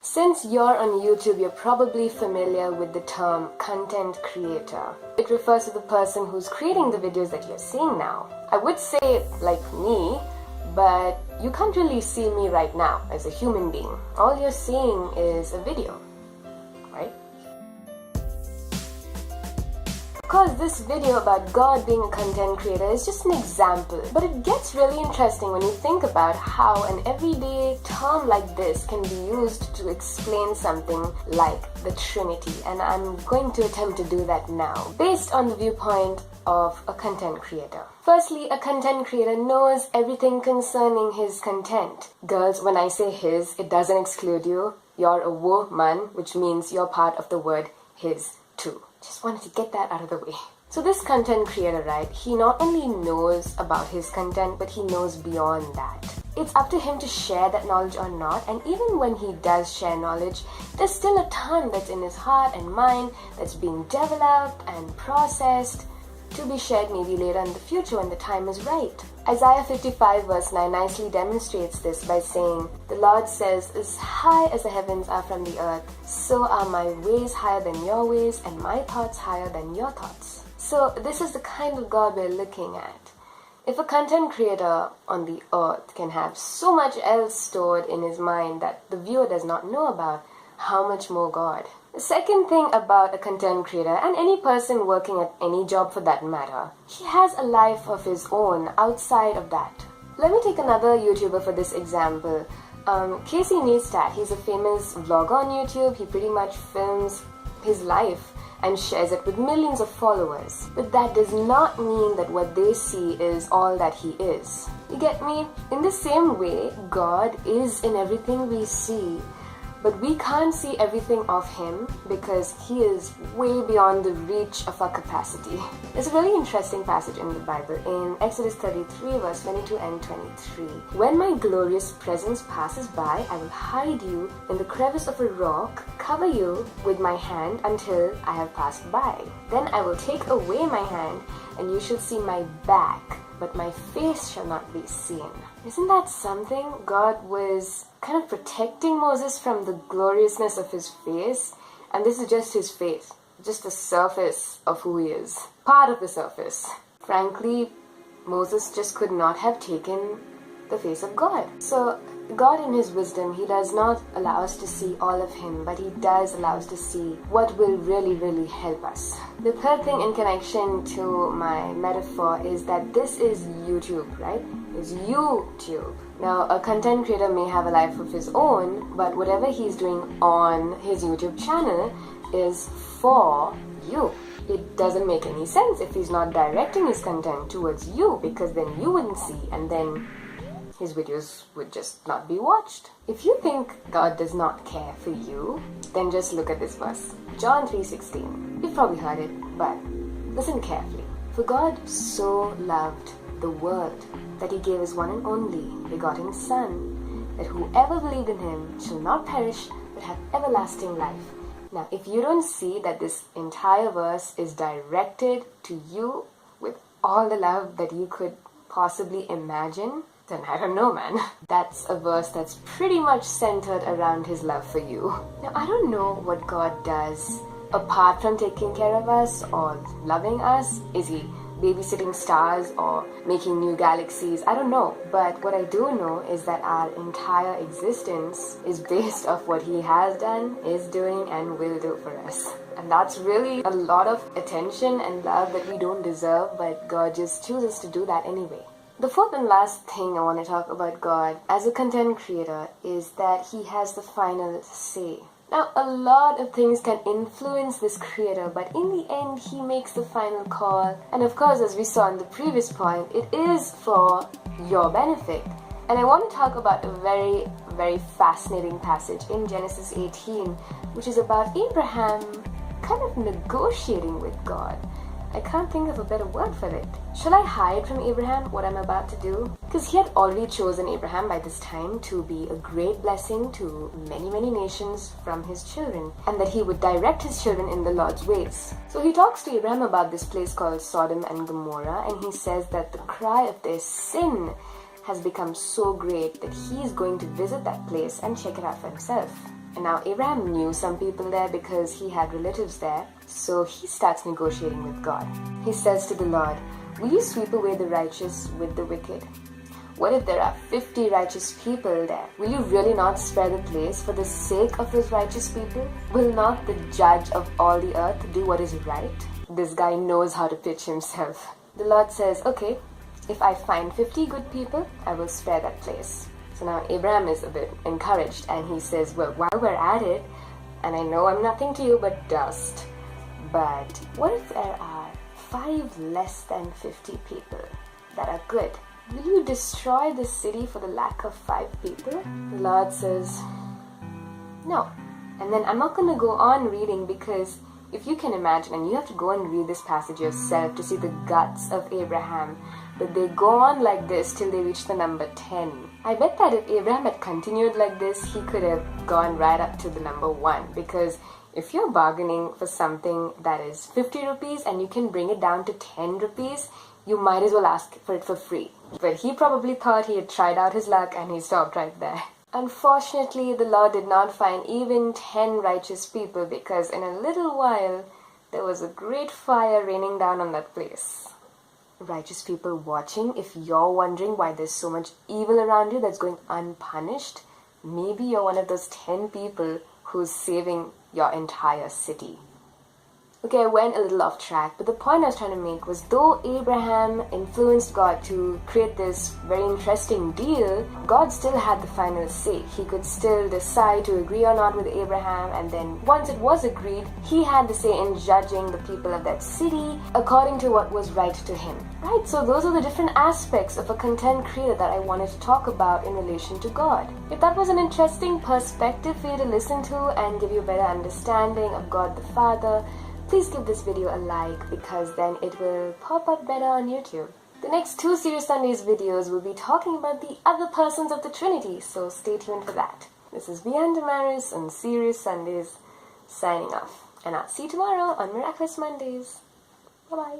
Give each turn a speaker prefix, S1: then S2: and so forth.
S1: Since you're on YouTube, you're probably familiar with the term content creator. It refers to the person who's creating the videos that you're seeing now. I would say like me, but you can't really see me right now as a human being. All you're seeing is a video, right? Of course, this video about God being a content creator is just an example, but it gets really interesting when you think about how an everyday term like this can be used to explain something like the Trinity, and I'm going to attempt to do that now, based on the viewpoint of a content creator. Firstly, a content creator knows everything concerning his content. Girls, when I say his, it doesn't exclude you. You're a woman, which means you're part of the word his too. Just wanted to get that out of the way. So this content creator, right, he not only knows about his content, but he knows beyond that. It's up to him to share that knowledge or not, and even when he does share knowledge, there's still a ton that's in his heart and mind that's being developed and processed to be shared maybe later in the future when the time is right. Isaiah 55 verse 9 nicely demonstrates this by saying, "The Lord says, as high as the heavens are from the earth, so are my ways higher than your ways, and my thoughts higher than your thoughts." So this is the kind of God we're looking at. If a content creator on the earth can have so much else stored in his mind that the viewer does not know about, how much more God? The second thing about a content creator, and any person working at any job for that matter, he has a life of his own outside of that. Let me take another YouTuber for this example. Casey Neistat, he's a famous vlogger on YouTube. He pretty much films his life and shares it with millions of followers. But that does not mean that what they see is all that he is. You get me? In the same way, God is in everything we see, but we can't see everything of him because he is way beyond the reach of our capacity. There's a really interesting passage in the Bible in Exodus 33 verse 22 and 23. "When my glorious presence passes by, I will hide you in the crevice of a rock, cover you with my hand until I have passed by. Then I will take away my hand, and you shall see my back, but my face shall not be seen." Isn't that something? God was kind of protecting Moses from the gloriousness of his face, and this is just his face, just the surface of who he is, part of the surface. Frankly, Moses just could not have taken the face of God. So God in his wisdom, he does not allow us to see all of him, but he does allow us to see what will really help us. The third thing in connection to my metaphor is that this is YouTube, right? It's YouTube. Now, a content creator may have a life of his own, but whatever he's doing on his YouTube channel is for you. It doesn't make any sense if he's not directing his content towards you, because then you wouldn't see, and then his videos would just not be watched. If you think God does not care for you, then just look at this verse. John 3:16. You've probably heard it, but listen carefully. "For God so loved the world that he gave his one and only begotten Son, that whoever believed in him shall not perish but have everlasting life." Now, if you don't see that this entire verse is directed to you with all the love that you could possibly imagine, then I don't know, man. That's a verse that's pretty much centered around his love for you. Now, I don't know what God does apart from taking care of us or loving us. Is he babysitting stars or making new galaxies? I don't know. But what I do know is that our entire existence is based off what he has done, is doing, and will do for us. And that's really a lot of attention and love that we don't deserve, but God just chooses to do that anyway. The fourth and last thing I want to talk about God as a content creator is that he has the final say. Now, a lot of things can influence this creator, but in the end, he makes the final call. And of course, as we saw in the previous point, it is for your benefit. And I want to talk about a very fascinating passage in Genesis 18, which is about Abraham kind of negotiating with God. I can't think of a better word for it. Shall I hide from Abraham what I'm about to do? Because he had already chosen Abraham by this time to be a great blessing to many nations from his children, and that he would direct his children in the Lord's ways. So he talks to Abraham about this place called Sodom and Gomorrah, and he says that the cry of their sin has become so great that he is going to visit that place and check it out for himself. And now Abraham knew some people there because he had relatives there, so he starts negotiating with God. He says to the Lord, "Will you sweep away the righteous with the wicked? What if there are 50 righteous people there? Will you really not spare the place for the sake of those righteous people? Will not the judge of all the earth do what is right?" This guy knows how to pitch himself. The Lord says, "Okay, if I find 50 good people, I will spare that place." So now Abraham is a bit encouraged and he says, "Well, while we're at it, and I know I'm nothing to you but dust, but what if there are 5 less than 50 people that are good? Will you destroy the city for the lack of 5 people?" The Lord says, "No." And then I'm not going to go on reading because if you can imagine, and you have to go and read this passage yourself to see the guts of Abraham, but they go on like this till they reach the number 10. I bet that if Abraham had continued like this, he could have gone right up to the number 1, because if you're bargaining for something that is 50 rupees and you can bring it down to 10 rupees, you might as well ask for it for free. But he probably thought he had tried out his luck and he stopped right there. Unfortunately, the Lord did not find even 10 righteous people, because in a little while there was a great fire raining down on that place. Righteous people watching, if you're wondering why there's so much evil around you that's going unpunished, maybe you're one of those 10 people who's saving your entire city. Okay, I went a little off track, but the point I was trying to make was, though Abraham influenced God to create this very interesting deal, God still had the final say. He could still decide to agree or not with Abraham, and then once it was agreed, he had the say in judging the people of that city according to what was right to him. Right, so those are the different aspects of a content creator that I wanted to talk about in relation to God. If that was an interesting perspective for you to listen to and give you a better understanding of God the Father, please give this video a like, because then it will pop up better on YouTube. The next 2 Serious Sundays videos will be talking about the other persons of the Trinity, so stay tuned for that. This is Bian Damaris on Serious Sundays, signing off. And I'll see you tomorrow on Miraculous Mondays. Bye-bye.